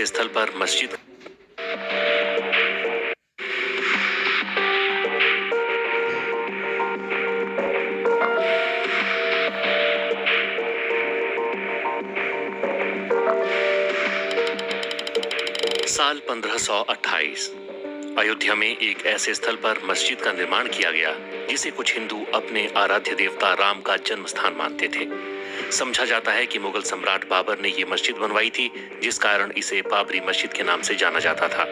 स्थल पर मस्जिद साल 1528 अयोध्या में एक ऐसे स्थल पर मस्जिद का निर्माण किया गया जिसे कुछ हिंदू अपने आराध्य देवता राम का जन्म स्थान मानते थे। समझा जाता है कि मुगल सम्राट बाबर ने ये मस्जिद बनवाई थी, जिस कारण इसे बाबरी मस्जिद के नाम से जाना जाता था।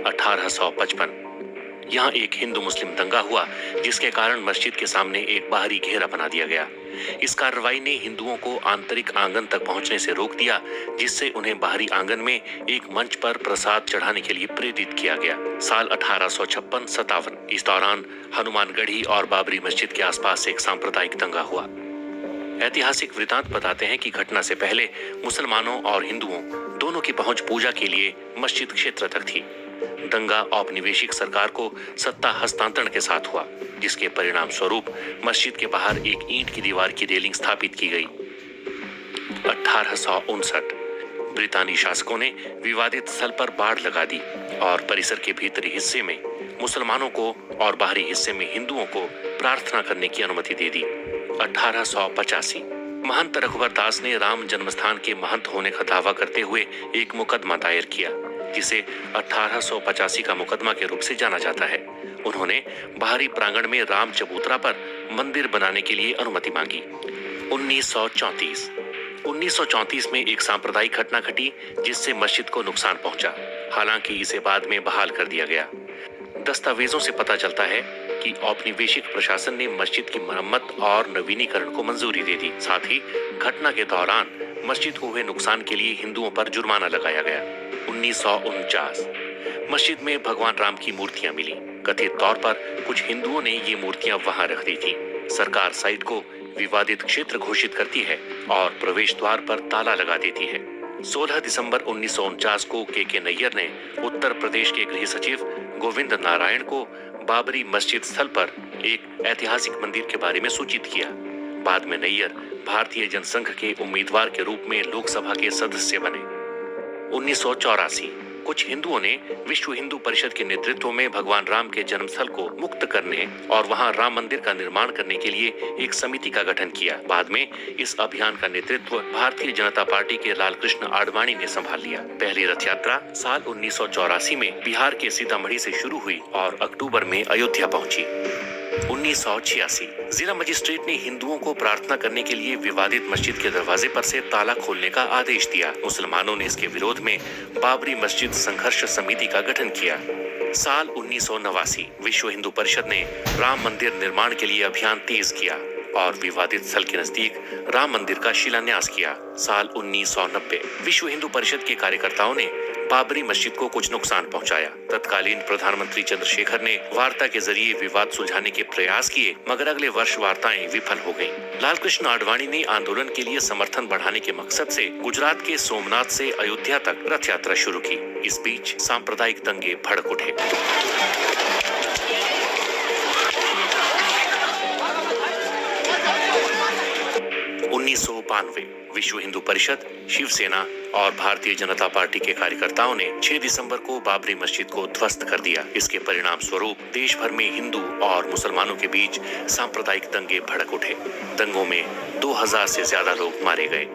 1855 यहाँ एक हिंदू मुस्लिम दंगा हुआ, जिसके कारण मस्जिद के सामने एक बाहरी घेरा बना दिया गया। इस कार्रवाई ने हिंदुओं को आंतरिक आंगन तक पहुंचने से रोक दिया, जिससे उन्हें बाहरी आंगन में एक मंच पर प्रसाद चढ़ाने के लिए प्रेरित किया गया। साल 1856-57 इस दौरान हनुमानगढ़ी और बाबरी मस्जिद के आसपास एक सांप्रदायिक दंगा हुआ। ऐतिहासिक वृतांत बताते हैं कि घटना से पहले मुसलमानों और हिंदुओं दोनों की पहुंच पूजा के लिए मस्जिद क्षेत्र तक थी। दंगा औपनिवेशिक सरकार को सत्ता हस्तांतरण के साथ हुआ, जिसके परिणाम स्वरूप मस्जिद के बाहर एक ईंट की दीवार की रेलिंग स्थापित की गई। 1859 ब्रितानी शासकों ने विवादित स्थल पर बाड़ लगा दी और परिसर के भीतरी हिस्से में मुसलमानों को और बाहरी हिस्से में हिंदुओं को प्रार्थना करने की अनुमति दे दी। 1885 महंत रघुवर दास ने राम जन्मस्थान के महंत होने का दावा करते हुए एक मुकदमा दायर किया, जिसे 1885 का मुकदमा के रूप से जाना जाता है। उन्होंने बाहरी प्रांगण में राम चबूतरा पर मंदिर बनाने के लिए अनुमति मांगी। 1934 में एक सांप्रदायिक घटना घटी, जिससे मस्जिद को नुकसान पहुंचा। हालांकि इसे बाद में बहाल कर दिया गया। दस्तावेजों से पता चलता है कि औपनिवेशिक प्रशासन ने मस्जिद की मरम्मत और नवीनीकरण को मंजूरी दे दी। साथ ही घटना के दौरान मस्जिद को हुए नुकसान के लिए हिंदुओं पर जुर्माना लगाया गया। 1949 मस्जिद में भगवान राम की मूर्तियां मिली। कथित तौर पर कुछ हिंदुओं ने ये मूर्तियां वहां रख दी थी। सरकार साइट को विवादित क्षेत्र घोषित करती है और प्रवेश द्वार पर ताला लगा देती है। 16 दिसंबर 1949 को के नैयर ने उत्तर प्रदेश के गृह सचिव गोविंद नारायण को बाबरी मस्जिद स्थल पर एक ऐतिहासिक मंदिर के बारे में सूचित किया। बाद में नैयर भारतीय जनसंघ के उम्मीदवार के रूप में लोकसभा के सदस्य बने। 1984 कुछ हिंदुओं ने विश्व हिंदू परिषद के नेतृत्व में भगवान राम के जन्मस्थल को मुक्त करने और वहां राम मंदिर का निर्माण करने के लिए एक समिति का गठन किया। बाद में इस अभियान का नेतृत्व भारतीय जनता पार्टी के लालकृष्ण आडवाणी ने संभाल लिया। पहली रथ यात्रा साल 1984 में बिहार के सीतामढ़ी से शुरू हुई और अक्टूबर में अयोध्या पहुंची। 1986 जिला मजिस्ट्रेट ने हिंदुओं को प्रार्थना करने के लिए विवादित मस्जिद के दरवाजे पर से ताला खोलने का आदेश दिया। मुसलमानों ने इसके विरोध में बाबरी मस्जिद संघर्ष समिति का गठन किया। साल 1989 विश्व हिंदू परिषद ने राम मंदिर निर्माण के लिए अभियान तेज किया और विवादित स्थल के नजदीक राम मंदिर का शिलान्यास किया। साल 1990 विश्व हिंदू परिषद के कार्यकर्ताओं ने बाबरी मस्जिद को कुछ नुकसान पहुंचाया। तत्कालीन प्रधानमंत्री चंद्रशेखर ने वार्ता के जरिए विवाद सुलझाने के प्रयास किए, मगर अगले वर्ष वार्ताएं विफल हो गईं। लालकृष्ण आडवाणी ने आंदोलन के लिए समर्थन बढ़ाने के मकसद से गुजरात के सोमनाथ से अयोध्या तक रथ यात्रा शुरू की। इस बीच सांप्रदायिक दंगे भड़क उठे। 1992 विश्व हिंदू परिषद, शिवसेना और भारतीय जनता पार्टी के कार्यकर्ताओं ने 6 दिसंबर को बाबरी मस्जिद को ध्वस्त कर दिया। इसके परिणाम स्वरूप देश भर में हिंदू और मुसलमानों के बीच सांप्रदायिक दंगे भड़क उठे। दंगों में 2000 से ज्यादा लोग मारे गए।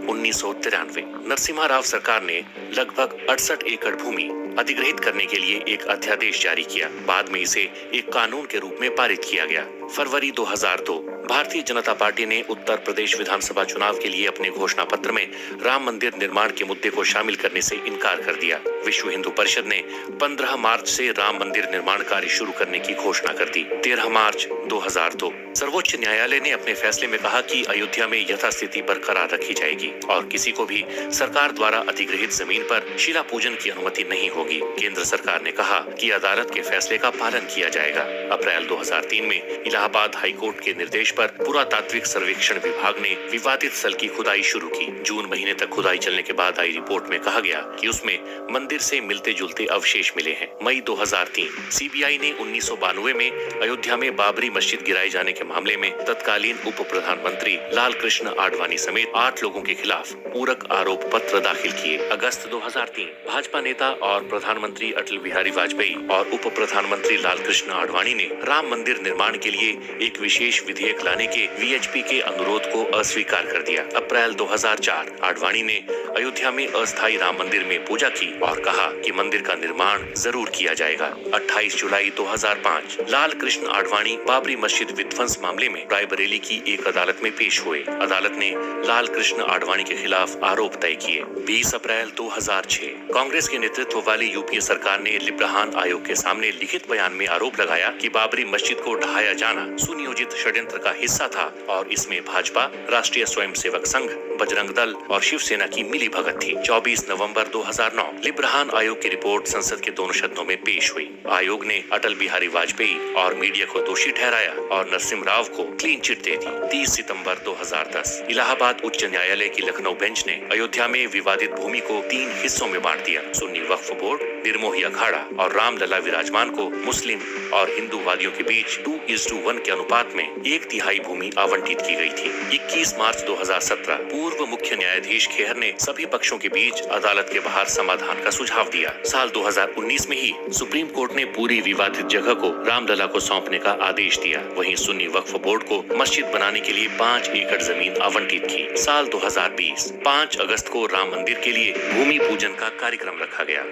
1993 नरसिम्हा राव सरकार ने लगभग 68 एकड़ भूमि अधिग्रहित करने के लिए एक अध्यादेश जारी किया। बाद में इसे एक कानून के रूप में पारित किया गया। फरवरी 2002 भारतीय जनता पार्टी ने उत्तर प्रदेश विधानसभा चुनाव के लिए अपने घोषणा पत्र में राम मंदिर निर्माण के मुद्दे को शामिल करने से इनकार कर दिया। विश्व हिंदू परिषद ने 15 मार्च से राम मंदिर निर्माण कार्य शुरू करने की घोषणा कर दी। 13 मार्च 2002 सर्वोच्च न्यायालय ने अपने फैसले में कहा कि अयोध्या में यथास्थिति बरकरार रखी जाएगी और किसी को भी सरकार द्वारा अधिग्रहित जमीन पर शिला पूजन की अनुमति नहीं होगी। केंद्र सरकार ने कहा कि अदालत के फैसले का पालन किया जाएगा। अप्रैल 2003 में इलाहाबाद हाईकोर्ट के निर्देश पर पर पुरातात्विक सर्वेक्षण विभाग ने विवादित स्थल की खुदाई शुरू की। जून महीने तक खुदाई चलने के बाद आई रिपोर्ट में कहा गया कि उसमें मंदिर से मिलते जुलते अवशेष मिले हैं। मई 2003 सीबीआई ने 1992 में अयोध्या में बाबरी मस्जिद गिराए जाने के मामले में तत्कालीन उप प्रधानमंत्री लाल कृष्ण आडवाणी समेत 8 लोगों के खिलाफ पूरक आरोप पत्र दाखिल किए। अगस्त 2003 भाजपा नेता और प्रधानमंत्री अटल बिहारी वाजपेयी और उप प्रधानमंत्री लाल कृष्ण आडवाणी ने राम मंदिर निर्माण के लिए एक विशेष विधेयक लाने के वीएचपी के अनुरोध को अस्वीकार कर दिया। अप्रैल 2004 आडवाणी ने अयोध्या में अस्थायी राम मंदिर में पूजा की और कहा कि मंदिर का निर्माण जरूर किया जाएगा। 28 जुलाई 2005 लाल कृष्ण आडवाणी बाबरी मस्जिद विध्वंस मामले में रायबरेली की एक अदालत में पेश हुए। अदालत ने लाल कृष्ण आडवाणी के खिलाफ आरोप तय किए। 20 अप्रैल 2006 कांग्रेस के नेतृत्व वाली यूपीए सरकार ने लिब्राहान आयोग के सामने लिखित बयान में आरोप लगाया कि बाबरी मस्जिद को ढहाया जाना सुनियोजित षड्यंत्र का हिस्सा था और इसमें भाजपा, राष्ट्रीय स्वयंसेवक संघ, बजरंग दल और शिवसेना की मिली भगत थी। 24 नवंबर 2009 लिब्राहान आयोग की रिपोर्ट संसद के दोनों सदनों में पेश हुई। आयोग ने अटल बिहारी वाजपेयी और मीडिया को दोषी ठहराया और नरसिम्हा राव को क्लीन चिट दे दी। 30 सितंबर 2010 इलाहाबाद उच्च न्यायालय की लखनऊ बेंच ने अयोध्या में विवादित भूमि को 3 हिस्सों में बांट दिया। सुन्नी वक्फ बोर्ड, निर्मोही अखाड़ा और रामलला विराजमान को मुस्लिम और हिंदू वादियों के बीच 2:1 के अनुपात में 1/3 भूमि आवंटित की गई थी। 21 मार्च 2017 पूर्व मुख्य न्यायाधीश खेहर ने सभी पक्षों के बीच अदालत के बाहर समाधान का सुझाव दिया। साल 2019 में ही सुप्रीम कोर्ट ने पूरी विवादित जगह को रामलला को सौंपने का आदेश दिया। वहीं सुन्नी वक्फ बोर्ड को मस्जिद बनाने के लिए 5 एकड़ जमीन आवंटित की। साल 2020 5 अगस्त को राम मंदिर के लिए भूमि पूजन का कार्यक्रम रखा गया।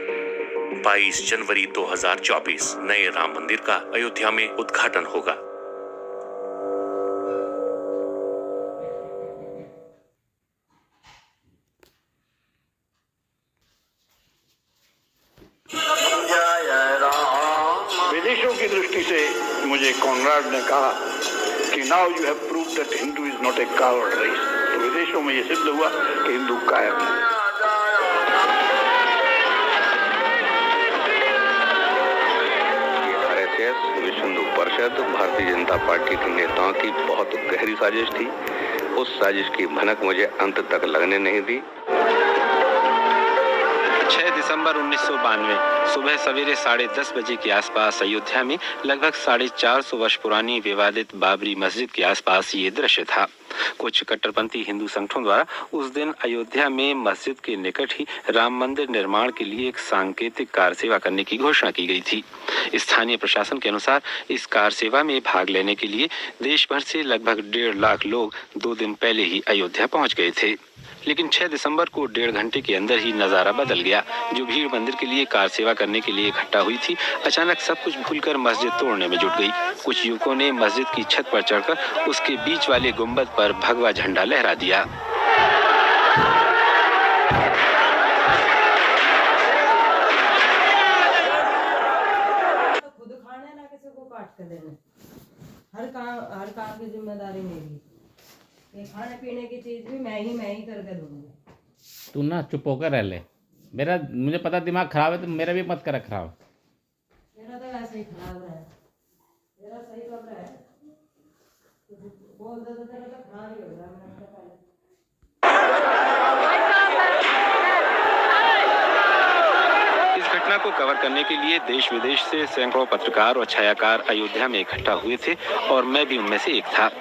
22 जनवरी 2024 नए राम मंदिर का अयोध्या में उद्घाटन होगा। विदेशों की दृष्टि से मुझे कॉनराड ने कहा कि now you have proved that Hindu is not a coward race. तो विदेशों में ये सिद्ध हुआ कि हिंदू कायर है। विश्व हिंदू परिषद भारतीय जनता पार्टी के नेताओं की बहुत गहरी साजिश थी। उस साजिश की भनक मुझे अंत तक लगने नहीं दी। 6 दिसंबर 1992 सुबह सवेरे 10:30 बजे के आसपास अयोध्या में लगभग 450 वर्ष पुरानी विवादित बाबरी मस्जिद के आसपास ये दृश्य था। कुछ कट्टरपंथी हिंदू संगठनों द्वारा उस दिन अयोध्या में मस्जिद के निकट ही राम मंदिर निर्माण के लिए एक सांकेतिक कार सेवा करने की घोषणा की गई थी। स्थानीय प्रशासन के अनुसार इस कार सेवा में भाग लेने के लिए देश भर से लगभग 1.5 लाख लोग 2 दिन पहले ही अयोध्या पहुंच गए थे। लेकिन 6 दिसंबर को 1.5 घंटे के अंदर ही नजारा बदल गया। जो भीड़ मंदिर के लिए कार सेवा करने के लिए इकट्ठा हुई थी, अचानक सब कुछ भूलकर मस्जिद तोड़ने में जुट गई। कुछ युवकों ने मस्जिद की छत पर चढ़कर उसके बीच वाले गुंबद पर भगवा झंडा लहरा दिया। खुद खाने ना किसी को काट कर देना, हर काम की जिम्मेदारी मेरी। ये खाने पीने की चीज भी मैं ही करके दूंगी। तू ना चुप होकर रह ले। मुझे पता दिमाग खराब है, तो मेरा भी मत कर खराब। मेरा तो वैसे ही खराब रहा है, मेरा सही कब रहा है, बोल दे तो तेरा तो खराब ही हो रहा है। मैंने पहले इस घटना को कवर करने के लिए देश विदेश से सैकड़ों पत्रकार और छायाकार अयोध्या में इकट्ठा हुए थे और मैं भी उनमें से एक था।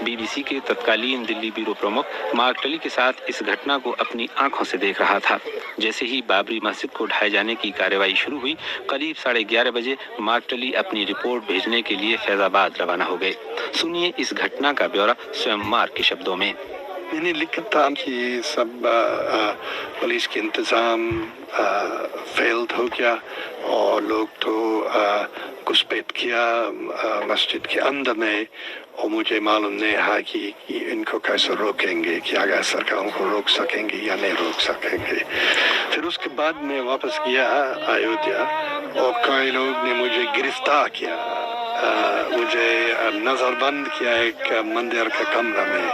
बीबीसी के तत्कालीन दिल्ली ब्यूरो प्रमुख मार्क टली के साथ इस घटना को अपनी आंखों से देख रहा था। जैसे ही बाबरी मस्जिद को ढाए जाने की कार्यवाही शुरू हुई, करीब 11:30 बजे मार्क टली अपनी रिपोर्ट भेजने के लिए फैजाबाद रवाना हो गए। सुनिए इस घटना का ब्यौरा स्वयं मार्क के शब्दों में। मैंने लिखा था कि सब पुलिस के इंतज़ाम फेल्ड हो गया और लोग तो घुसपैठ किया मस्जिद के अंदर में, और मुझे मालूम नहीं है कि इनको कैसे रोकेंगे, कि अगर सरकार उनको रोक सकेंगे या नहीं रोक सकेंगे। फिर उसके बाद मैं वापस गया अयोध्या और कई लोग ने मुझे गिरफ्तार किया, मुझे नज़रबंद किया एक मंदिर के कमरा में।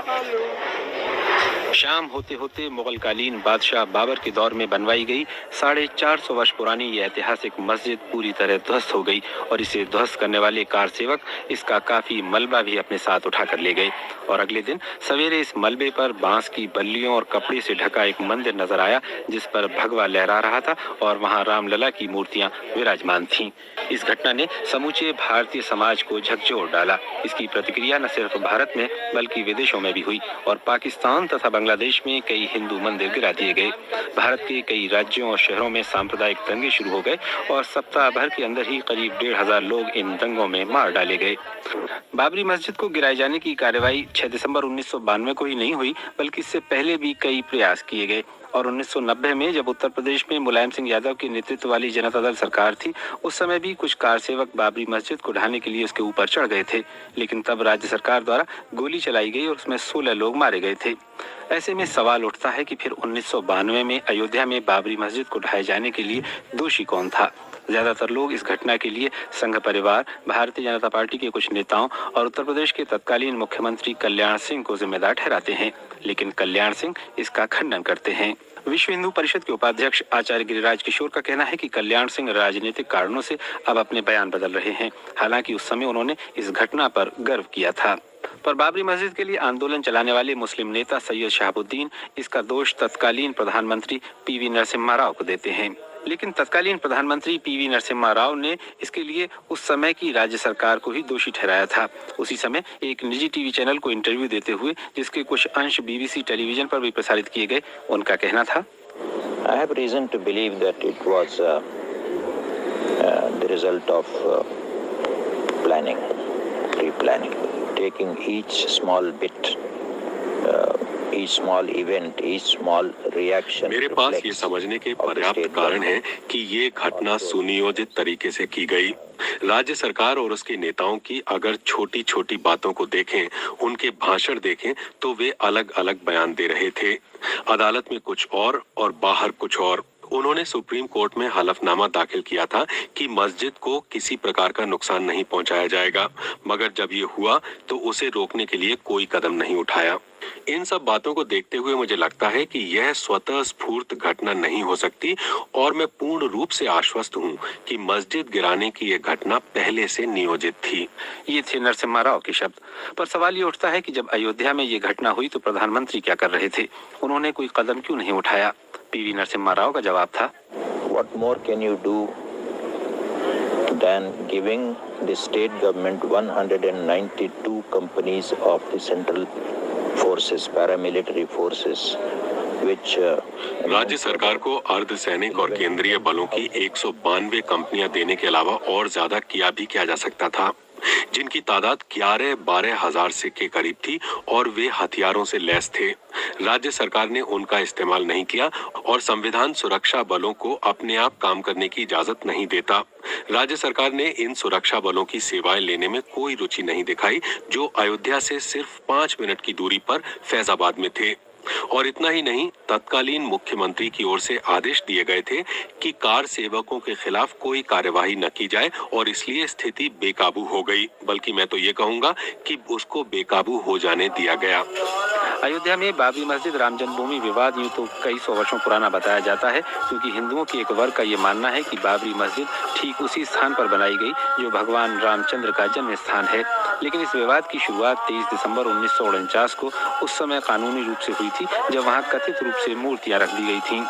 शाम होते होते मुगलकालीन बादशाह बाबर के दौर में बनवाई गई 450 वर्ष पुरानी यह ऐतिहासिक मस्जिद पूरी तरह ध्वस्त हो गई और इसे ध्वस्त करने वाले कार सेवक इसका काफी मलबा भी अपने साथ उठा कर ले गए। और अगले दिन सवेरे इस मलबे पर बांस की बल्लियों और कपड़े से ढका एक मंदिर नजर आया जिस पर भगवा लहरा रहा था और वहां रामलला की मूर्तियां विराजमान थीं। इस घटना ने समूचे भारतीय समाज को झकझोर डाला। इसकी प्रतिक्रिया न सिर्फ भारत में बल्कि विदेशों में भी हुई और पाकिस्तान तथा बांग्लादेश में कई हिंदू मंदिर गिरा दिए गए। भारत के कई राज्यों और शहरों में सांप्रदायिक दंगे शुरू हो गए और सप्ताह भर के अंदर ही करीब 1,500 लोग इन दंगों में मार डाले गए। बाबरी मस्जिद को गिराए जाने की कार्रवाई 6 दिसंबर 1992 को ही नहीं हुई बल्कि इससे पहले भी कई प्रयास किए गए और 1990 में जब उत्तर प्रदेश में मुलायम सिंह यादव के नेतृत्व वाली जनता दल सरकार थी उस समय भी कुछ कार सेवक बाबरी मस्जिद को ढाने के लिए उसके ऊपर चढ़ गए थे, लेकिन तब राज्य सरकार द्वारा गोली चलाई गई और उसमें 16 लोग मारे गए थे। ऐसे में सवाल उठता है कि फिर 1992 में अयोध्या में बाबरी मस्जिद को ढाए जाने के लिए दोषी कौन था। ज्यादातर लोग इस घटना के लिए संघ परिवार, भारतीय जनता पार्टी के कुछ नेताओं और उत्तर प्रदेश के तत्कालीन मुख्यमंत्री कल्याण सिंह को जिम्मेदार ठहराते हैं, लेकिन कल्याण सिंह इसका खंडन करते हैं। विश्व हिंदू परिषद के उपाध्यक्ष आचार्य गिरिराज किशोर का कहना है कि कल्याण सिंह राजनीतिक कारणों से अब अपने बयान बदल रहे हैं, हालांकि उस समय उन्होंने इस घटना पर गर्व किया था। पर बाबरी मस्जिद के लिए आंदोलन चलाने वाले मुस्लिम नेता सैयद शहाबुद्दीन इसका दोष तत्कालीन प्रधानमंत्री पीवी नरसिम्हा राव को देते हैं, लेकिन तत्कालीन प्रधानमंत्री पीवी नरसिम्हा राव ने इसके लिए उस समय की राज्य सरकार को ही दोषी ठहराया था। उसी समय एक निजी टीवी चैनल को इंटरव्यू देते हुए जिसके कुछ अंश बीबीसी टेलीविजन पर भी प्रसारित किए गए, उनका कहना था, I have reason to believe that it was the result of planning, pre-planning, taking each small bit, each small event, each small reaction. मेरे पास ये समझने के पर्याप्त कारण हैं कि ये घटना सुनियोजित तरीके से की गई। राज्य सरकार और उसके नेताओं की अगर छोटी छोटी बातों को देखें, उनके भाषण देखें, तो वे अलग अलग बयान दे रहे थे। अदालत में कुछ और बाहर कुछ और। उन्होंने सुप्रीम कोर्ट में हलफनामा दाखिल किया था कि मस्जिद को किसी प्रकार का नुकसान नहीं पहुंचाया जाएगा, मगर जब ये हुआ तो उसे रोकने के लिए कोई कदम नहीं उठाया। इन सब बातों को देखते हुए मुझे लगता है कि यह स्वतः स्फूर्त घटना नहीं हो सकती और मैं पूर्ण रूप से आश्वस्त हूं कि मस्जिद गिराने की यह घटना पहले से नियोजित थी। ये थे नरसिम्हा राव के शब्द। पर सवाल ये उठता है कि जब अयोध्या में ये घटना हुई तो प्रधानमंत्री क्या कर रहे थे, उन्होंने कोई कदम क्यों नहीं उठाया। पीवी नरसिम्हा राव का जवाब था, What more can you do than giving the state government 192 companies of the central forces, paramilitary forces, which राज्य सरकार को अर्धसैनिक और केंद्रीय बलों की 192 कंपनियां देने के अलावा और ज्यादा किया भी किया जा सकता था, जिनकी तादाद 11-12 हजार से के करीब थी और वे हथियारों से लैस थे। राज्य सरकार ने उनका इस्तेमाल नहीं किया और संविधान सुरक्षा बलों को अपने आप काम करने की इजाजत नहीं देता। राज्य सरकार ने इन सुरक्षा बलों की सेवाएं लेने में कोई रुचि नहीं दिखाई, जो अयोध्या से सिर्फ 5 मिनट की दूरी पर फैजाबाद में थे। और इतना ही नहीं, तत्कालीन मुख्यमंत्री की ओर से आदेश दिए गए थे कि कार सेवकों के खिलाफ कोई कार्यवाही न की जाए और इसलिए स्थिति बेकाबू हो गई, बल्कि मैं तो ये कहूंगा कि उसको बेकाबू हो जाने दिया गया। अयोध्या में बाबरी मस्जिद राम जन्मभूमि विवाद यूं तो कई सौ वर्षों पुराना बताया जाता है, क्योंकि हिंदुओं के एक वर्ग का ये मानना है कि बाबरी मस्जिद ठीक उसी स्थान पर बनाई गई जो भगवान रामचंद्र का जन्म स्थान है। लेकिन इस विवाद की शुरुआत 23 दिसंबर 1949 को उस समय कानूनी रूप से हुई थी, जब वहां कथित रूप से मूर्तियां रख दी गई थीं।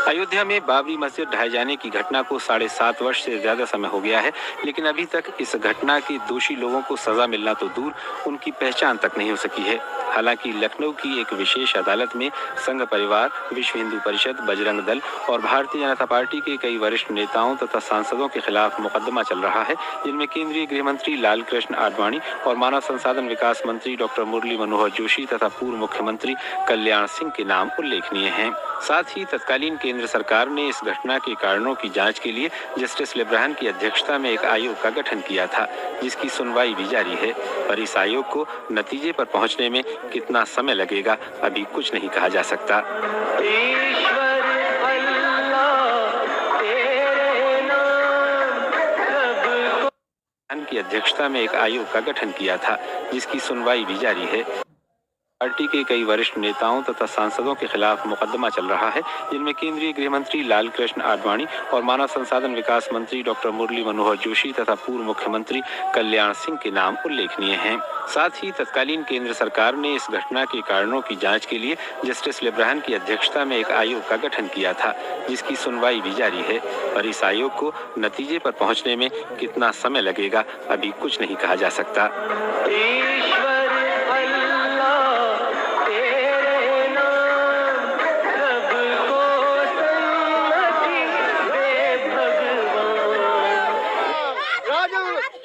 अयोध्या में बाबरी मस्जिद ढाए जाने की घटना को 7.5 वर्ष से ज्यादा समय हो गया है, लेकिन अभी तक इस घटना के दोषी लोगों को सजा मिलना तो दूर, उनकी पहचान तक नहीं हो सकी है। हालांकि लखनऊ की एक विशेष अदालत में संघ परिवार, विश्व हिंदू परिषद, बजरंग दल और भारतीय जनता पार्टी के कई वरिष्ठ नेताओं तथा सांसदों के खिलाफ मुकदमा चल रहा है, जिनमें केंद्रीय गृह मंत्री लालकृष्ण आडवाणी और मानव संसाधन विकास मंत्री डॉक्टर मुरली मनोहर जोशी तथा पूर्व मुख्यमंत्री कल्याण सिंह के नाम उल्लेखनीय हैं। साथ ही तत्कालीन केंद्र सरकार ने इस घटना के कारणों की जांच के लिए जस्टिस लिब्राहन की अध्यक्षता में एक आयोग का गठन किया था, जिसकी सुनवाई भी जारी है। पर इस आयोग को नतीजे पर पहुंचने में कितना समय लगेगा, अभी कुछ नहीं कहा जा सकता। की अध्यक्षता में एक आयोग का गठन किया था, जिसकी सुनवाई भी जारी है। पार्टी के कई वरिष्ठ नेताओं तथा सांसदों के खिलाफ मुकदमा चल रहा है, जिनमें केंद्रीय गृह मंत्री लालकृष्ण आडवाणी और मानव संसाधन विकास मंत्री डॉक्टर मुरली मनोहर जोशी तथा पूर्व मुख्यमंत्री कल्याण सिंह के नाम उल्लेखनीय हैं। साथ ही तत्कालीन केंद्र सरकार ने इस घटना के कारणों की जांच के लिए जस्टिस लेब्राहन की अध्यक्षता में एक आयोग का गठन किया था, जिसकी सुनवाई भी जारी है। पर इस आयोग को नतीजे पर पहुंचने में कितना समय लगेगा, अभी कुछ नहीं कहा जा सकता। राजू